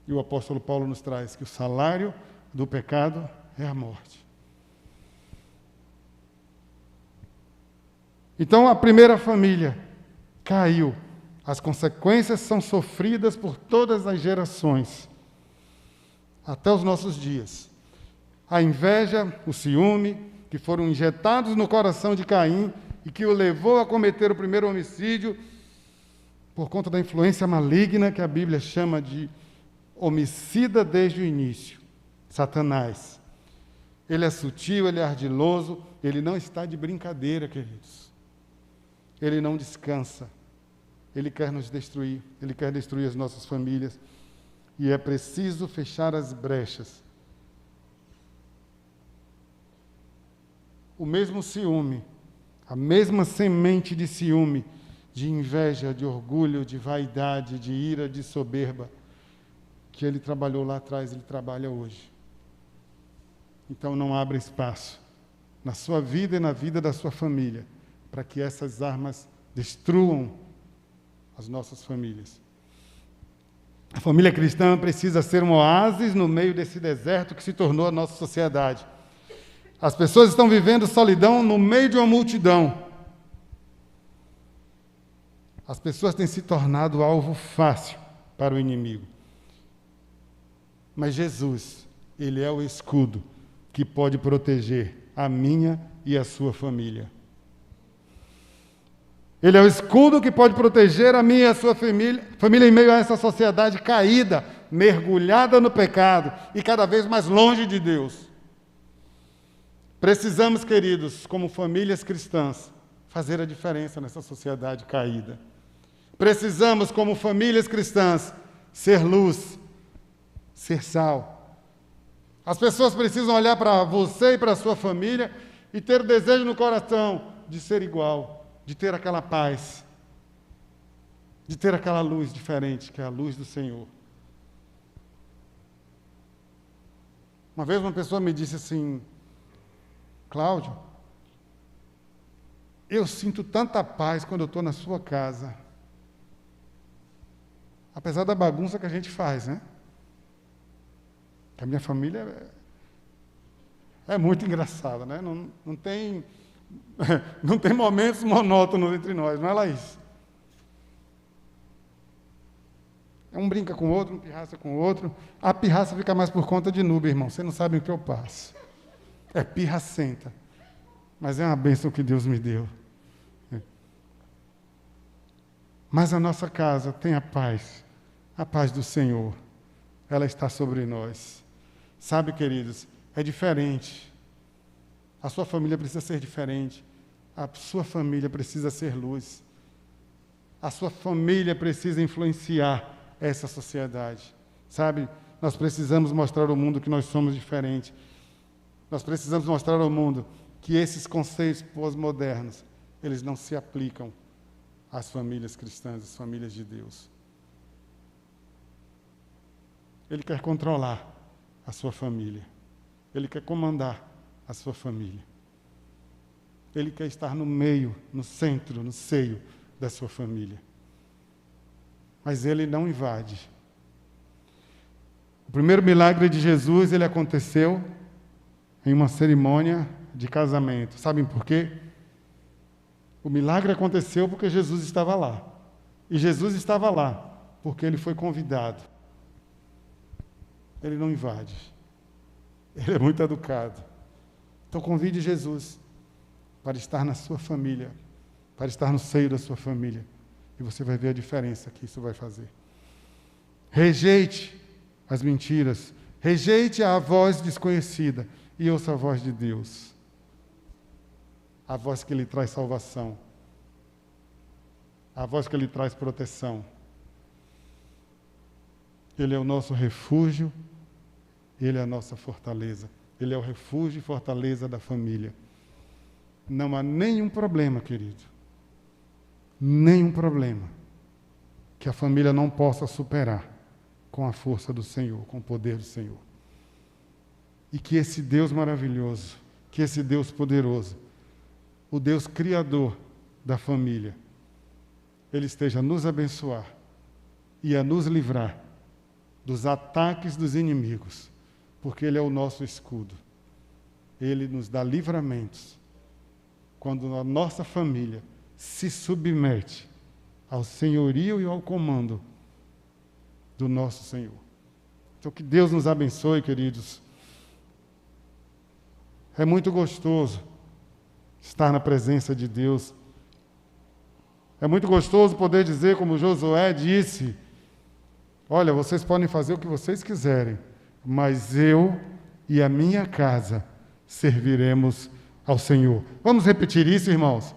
E o apóstolo Paulo nos traz que o salário do pecado é a morte. Então a primeira família caiu As consequências são sofridas por todas as gerações, até os nossos dias. A inveja, o ciúme, que foram injetados no coração de Caim e que o levou a cometer o primeiro homicídio, por conta da influência maligna que a Bíblia chama de homicida desde o início, Satanás. Ele é sutil, ele é ardiloso, ele não está de brincadeira, queridos. Ele não descansa. Ele quer nos destruir, ele quer destruir as nossas famílias. E é preciso fechar as brechas. O mesmo ciúme, a mesma semente de ciúme, de inveja, de orgulho, de vaidade, de ira, de soberba, que ele trabalhou lá atrás, ele trabalha hoje. Então não abra espaço na sua vida e na vida da sua família, para que essas armas destruam as nossas famílias. A família cristã precisa ser um oásis no meio desse deserto que se tornou a nossa sociedade. As pessoas estão vivendo solidão no meio de uma multidão. As pessoas têm se tornado alvo fácil para o inimigo. Mas Jesus, ele é o escudo que pode proteger a minha e a sua família. Ele é o escudo que pode proteger a minha e a sua família em meio a essa sociedade caída, mergulhada no pecado e cada vez mais longe de Deus. Precisamos, queridos, como famílias cristãs, fazer a diferença nessa sociedade caída. Precisamos, como famílias cristãs, ser luz, ser sal. As pessoas precisam olhar para você e para a sua família e ter o desejo no coração de ser igual, de ter aquela paz, de ter aquela luz diferente, que é a luz do Senhor. Uma vez uma pessoa me disse assim: Cláudio, eu sinto tanta paz quando eu estou na sua casa. Apesar da bagunça que a gente faz, né? A minha família é muito engraçada, né? Não tem momentos monótonos entre nós, não é, Laís? Um brinca com o outro, um pirraça com o outro. A pirraça fica mais por conta de Núbia, irmão. Vocês não sabem o que eu passo. É pirracenta. Mas é uma bênção que Deus me deu. Mas a nossa casa tem a paz do Senhor. Ela está sobre nós. Sabe, queridos, é diferente. A sua família precisa ser diferente. A sua família precisa ser luz. A sua família precisa influenciar essa sociedade. Sabe, nós precisamos mostrar ao mundo que nós somos diferentes. Nós precisamos mostrar ao mundo que esses conceitos pós-modernos, eles não se aplicam às famílias cristãs, às famílias de Deus. Ele quer controlar a sua família. Ele quer comandar a sua família. Ele quer estar no meio, no centro, no seio da sua família. Mas ele não invade. O primeiro milagre de Jesus, ele aconteceu em uma cerimônia de casamento. Sabem por quê? O milagre aconteceu porque Jesus estava lá. E Jesus estava lá porque ele foi convidado. Ele não invade. Ele é muito educado. Então convide Jesus para estar na sua família, para estar no seio da sua família. E você vai ver a diferença que isso vai fazer. Rejeite as mentiras. Rejeite a voz desconhecida e ouça a voz de Deus. A voz que lhe traz salvação. A voz que lhe traz proteção. Ele é o nosso refúgio, ele é a nossa fortaleza. Ele é o refúgio e fortaleza da família. Não há nenhum problema, querido. Nenhum problema que a família não possa superar com a força do Senhor, com o poder do Senhor. E que esse Deus maravilhoso, que esse Deus poderoso, o Deus criador da família, ele esteja a nos abençoar e a nos livrar dos ataques dos inimigos, porque ele é o nosso escudo. Ele nos dá livramentos quando a nossa família se submete ao senhorio e ao comando do nosso Senhor. Então, que Deus nos abençoe, queridos. É muito gostoso estar na presença de Deus. É muito gostoso poder dizer, como Josué disse: olha, vocês podem fazer o que vocês quiserem, mas eu e a minha casa serviremos ao Senhor. Vamos repetir isso, irmãos?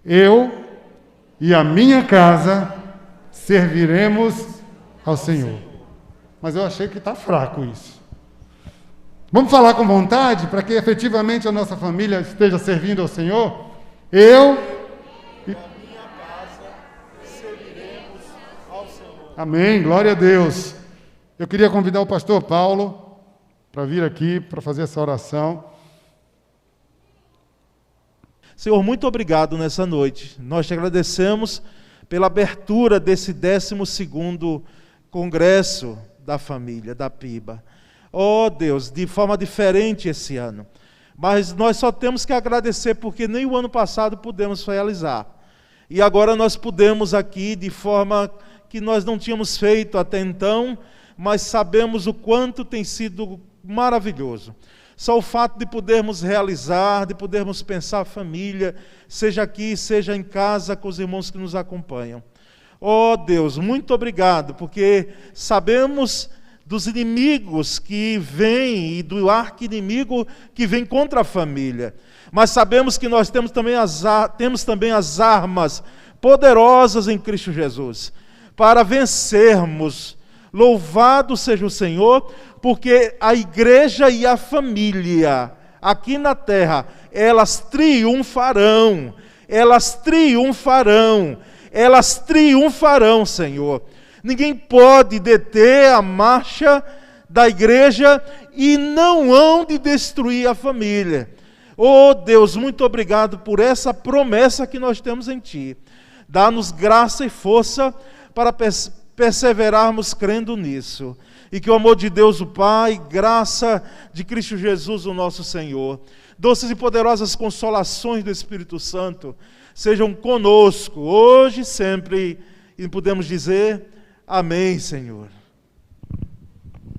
Eu e a minha casa serviremos ao Senhor. Mas eu achei que está fraco isso. Vamos falar com vontade para que efetivamente a nossa família esteja servindo ao Senhor? Eu e a minha casa serviremos ao Senhor. Amém, glória a Deus. Eu queria convidar o pastor Paulo para vir aqui para fazer essa oração. Senhor, muito obrigado nessa noite. Nós te agradecemos pela abertura desse 12º Congresso da Família, da PIBA. Oh Deus, de forma diferente esse ano. Mas nós só temos que agradecer porque nem o ano passado pudemos realizar. E agora nós pudemos aqui de forma que nós não tínhamos feito até então, mas sabemos o quanto tem sido maravilhoso. Só o fato de podermos realizar, de podermos pensar a família, seja aqui, seja em casa, com os irmãos que nos acompanham. Oh Deus, muito obrigado, porque sabemos dos inimigos que vêm e do arqui-inimigo que vem contra a família. Mas sabemos que nós temos também as armas poderosas em Cristo Jesus para vencermos. Louvado seja o Senhor, porque a igreja e a família aqui na terra, elas triunfarão, Senhor. Ninguém pode deter a marcha da igreja e não hão de destruir a família. Oh Deus, muito obrigado por essa promessa que nós temos em Ti. Dá-nos graça e força para perseverarmos crendo nisso. E que o amor de Deus o Pai, graça de Cristo Jesus o nosso Senhor, doces e poderosas consolações do Espírito Santo, sejam conosco, hoje e sempre, e podemos dizer: amém, Senhor.